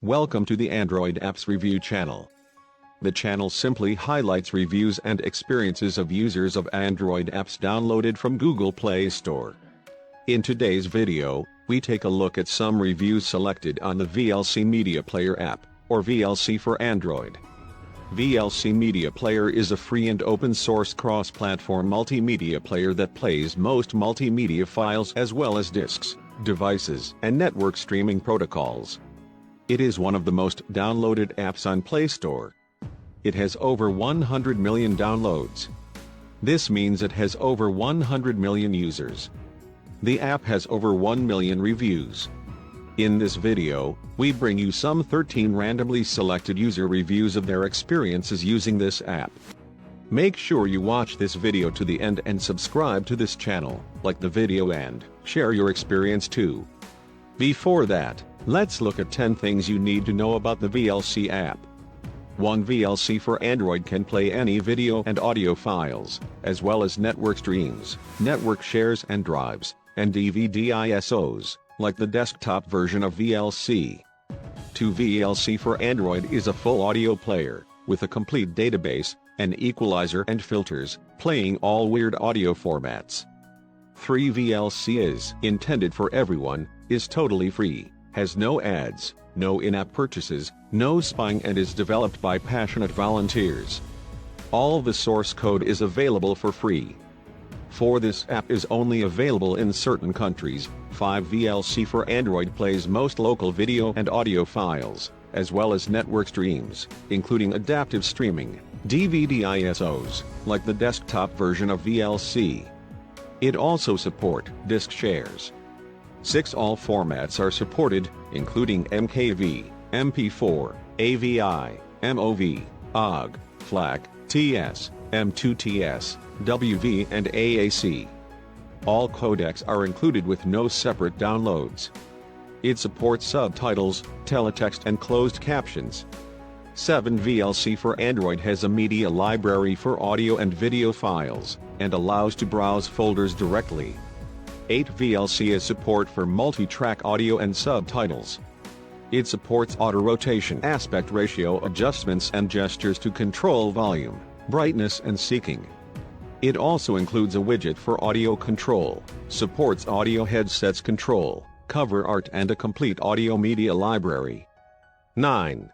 Welcome to the Android Apps Review channel. The channel simply highlights reviews and experiences of users of Android apps downloaded from Google Play Store. In today's video, we take a look at some reviews selected on the VLC Media Player app, or VLC for Android. VLC Media Player is a free and open-source cross-platform multimedia player that plays most multimedia files as well as disks, devices, and network streaming protocols. It is one of the most downloaded apps on Play Store. It has over 100 million downloads. This means it has over 100 million users. The app has over 1 million reviews. In this video, we bring you some 13 randomly selected user reviews of their experiences using this app. Make sure you watch this video to the end and subscribe to this channel, like the video and share your experience too. Before that, let's look at 10 things you need to know about the VLC app. 1. VLC for Android can play any video and audio files, as well as network streams, network shares and drives, and DVD ISOs, like the desktop version of VLC. 2. VLC for Android is a full audio player, with a complete database, an equalizer and filters, playing all weird audio formats. 3. VLC is intended for everyone, is totally free, has no ads, no in-app purchases, no spying, and is developed by passionate volunteers. All the source code is available for free. 4. This app is only available in certain countries. 5. VLC for Android plays most local video and audio files, as well as network streams, including adaptive streaming, DVD ISOs, like the desktop version of VLC. It also supports disk shares. 6. All formats are supported, including MKV, MP4, AVI, MOV, OGG, FLAC, TS, M2TS, WV and AAC. All codecs are included with no separate downloads. It supports subtitles, teletext and closed captions. 7. VLC for Android has a media library for audio and video files, and allows to browse folders directly. 8. VLC has support for multi-track audio and subtitles. It supports auto-rotation, aspect ratio adjustments and gestures to control volume, brightness and seeking. It also includes a widget for audio control, supports audio headsets control, cover art and a complete audio media library. 9.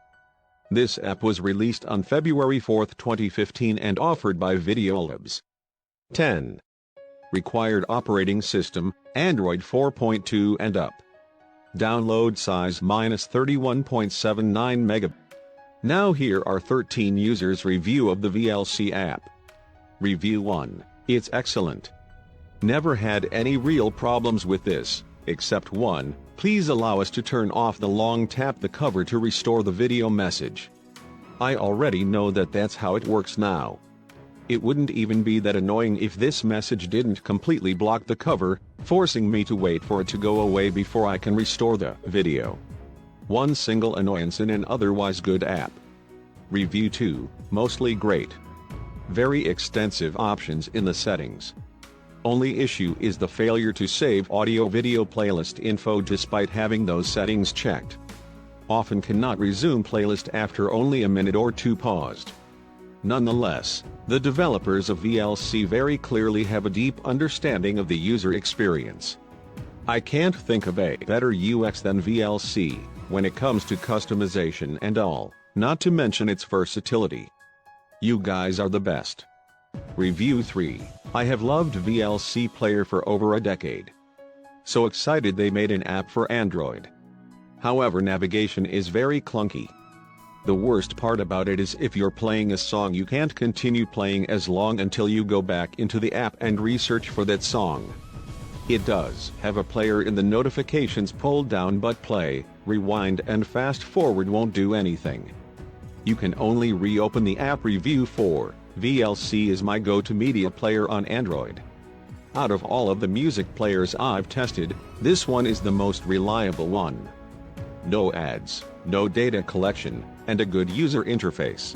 This app was released on February 4, 2015 and offered by Videolabs. 10. Required operating system, Android 4.2 and up. Download size -31.79 MB. Now here are 13 users' review of the VLC app. Review 1, it's excellent. Never had any real problems with this, except one, please allow us to turn off the long tap the cover to restore the video message. I already know that that's how it works now. It wouldn't even be that annoying if this message didn't completely block the cover, forcing me to wait for it to go away before I can restore the video. One single annoyance in an otherwise good app. Review 2, mostly great. Very extensive options in the settings. Only issue is the failure to save audio-video playlist info despite having those settings checked. Often cannot resume playlist after only a minute or two paused. Nonetheless, the developers of VLC very clearly have a deep understanding of the user experience. I can't think of a better UX than VLC, when it comes to customization and all, not to mention its versatility. You guys are the best. Review 3, I have loved VLC Player for over a decade. So excited they made an app for Android. However, navigation is very clunky. The worst part about it is if you're playing a song you can't continue playing as long until you go back into the app and research for that song. It does have a player in the notifications pulled down, but play, rewind and fast forward won't do anything. You can only reopen the app. Review 4, VLC is my go-to media player on Android. Out of all of the music players I've tested, this one is the most reliable one. No ads, no data collection, and a good user interface.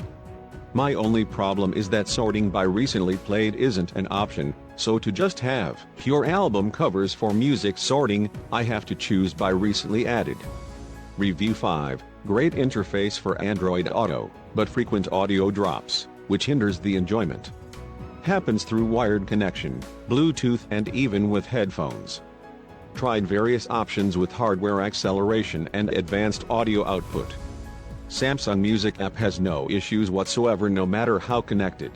My only problem is that sorting by recently played isn't an option, so to just have pure album covers for music sorting, I have to choose by recently added. Review 5, Great interface for Android Auto, but frequent audio drops, which hinders the enjoyment. Happens through wired connection, Bluetooth and even with headphones. Tried various options with hardware acceleration and advanced audio output. Samsung Music app has no issues whatsoever no matter how connected.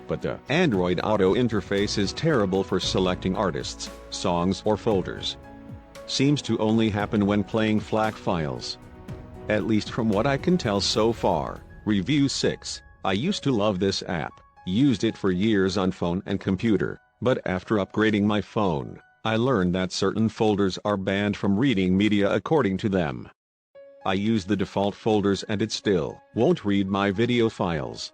But the Android Auto interface is terrible for selecting artists, songs or folders. Seems to only happen when playing FLAC files. At least from what I can tell so far. Review 6. I used to love this app, used it for years on phone and computer, but after upgrading my phone, I learned that certain folders are banned from reading media according to them. I use the default folders and it still won't read my video files.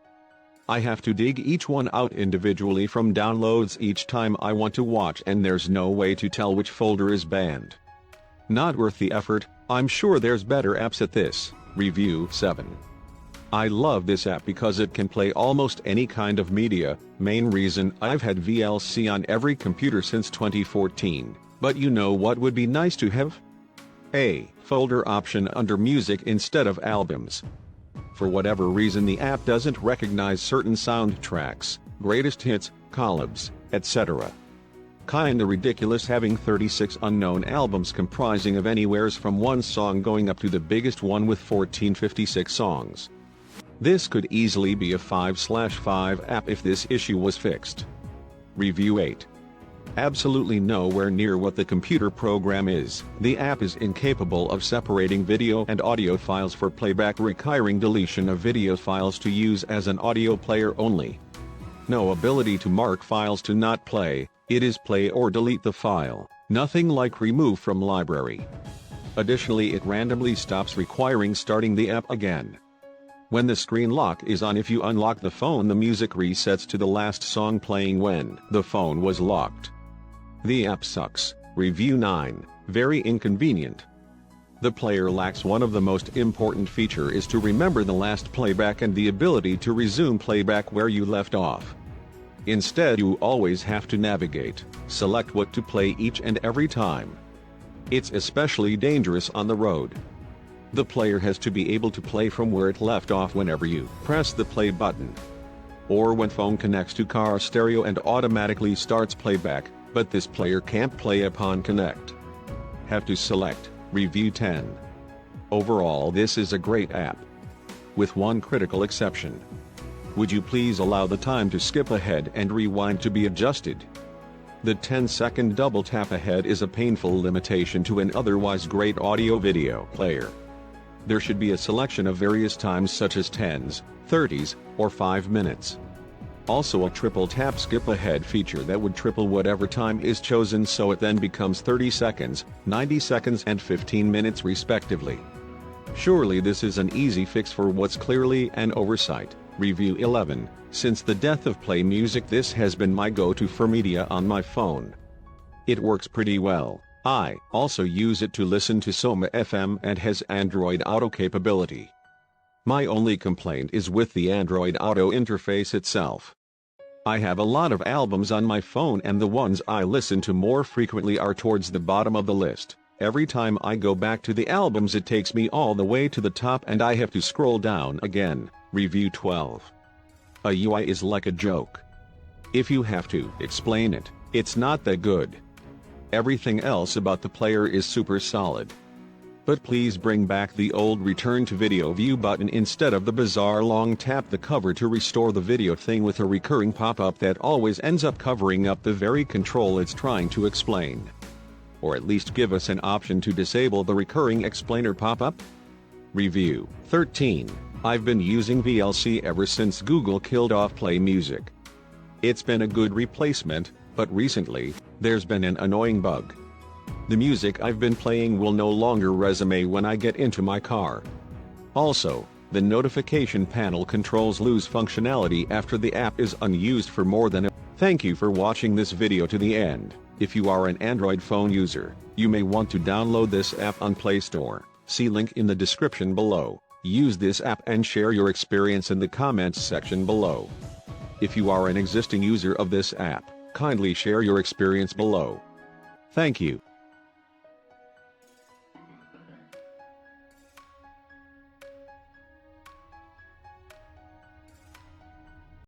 I have to dig each one out individually from downloads each time I want to watch, and there's no way to tell which folder is banned. Not worth the effort. I'm sure there's better apps at this. Review 7. I love this app because it can play almost any kind of media. Main reason, I've had VLC on every computer since 2014, but you know what would be nice to have? A folder option under music instead of albums. For whatever reason the app doesn't recognize certain soundtracks, greatest hits, collabs, etc. Kinda ridiculous having 36 unknown albums comprising of anywheres from one song going up to the biggest one with 1456 songs. This could easily be a 5/5 app if this issue was fixed. Review 8. Absolutely nowhere near what the computer program is. The app is incapable of separating video and audio files for playback, requiring deletion of video files to use as an audio player only. No ability to mark files to not play, it is play or delete the file, nothing like remove from library. Additionally, it randomly stops, requiring starting the app again. When the screen lock is on, if you unlock the phone, the music resets to the last song playing when the phone was locked. The app sucks. Review 9. Very inconvenient. The player lacks one of the most important feature is to remember the last playback and the ability to resume playback where you left off. Instead, you always have to navigate, select what to play each and every time. It's especially dangerous on the road. The player has to be able to play from where it left off whenever you press the play button. Or when phone connects to car stereo and automatically starts playback, but this player can't play upon connect. Have to select. Review 10. Overall, this is a great app. With one critical exception. Would you please allow the time to skip ahead and rewind to be adjusted? The 10-second double tap ahead is a painful limitation to an otherwise great audio-video player. There should be a selection of various times such as 10s, 30s, or 5 minutes. Also a triple tap skip ahead feature that would triple whatever time is chosen, so it then becomes 30 seconds, 90 seconds and 15 minutes respectively. Surely this is an easy fix for what's clearly an oversight. Review 11. Since the death of Play Music, this has been my go-to for media on my phone. It works pretty well. I also use it to listen to Soma FM and has Android Auto capability. My only complaint is with the Android Auto interface itself. I have a lot of albums on my phone and the ones I listen to more frequently are towards the bottom of the list. Every time I go back to the albums it takes me all the way to the top and I have to scroll down again. Review 12. A UI is like a joke. If you have to explain it, it's not that good. Everything else about the player is super solid. But please bring back the old return to video view button instead of the bizarre long tap the cover to restore the video thing with a recurring pop-up that always ends up covering up the very control it's trying to explain. Or at least give us an option to disable the recurring explainer pop-up. Review 13. I've been using VLC ever since Google killed off Play Music. It's been a good replacement, but recently, there's been an annoying bug. The music I've been playing will no longer resume when I get into my car. Also, the notification panel controls lose functionality after the app is unused for more than a... Thank you for watching this video to the end. If you are an Android phone user, you may want to download this app on Play Store. See link in the description below. Use this app and share your experience in the comments section below. If you are an existing user of this app, kindly share your experience below. Thank you.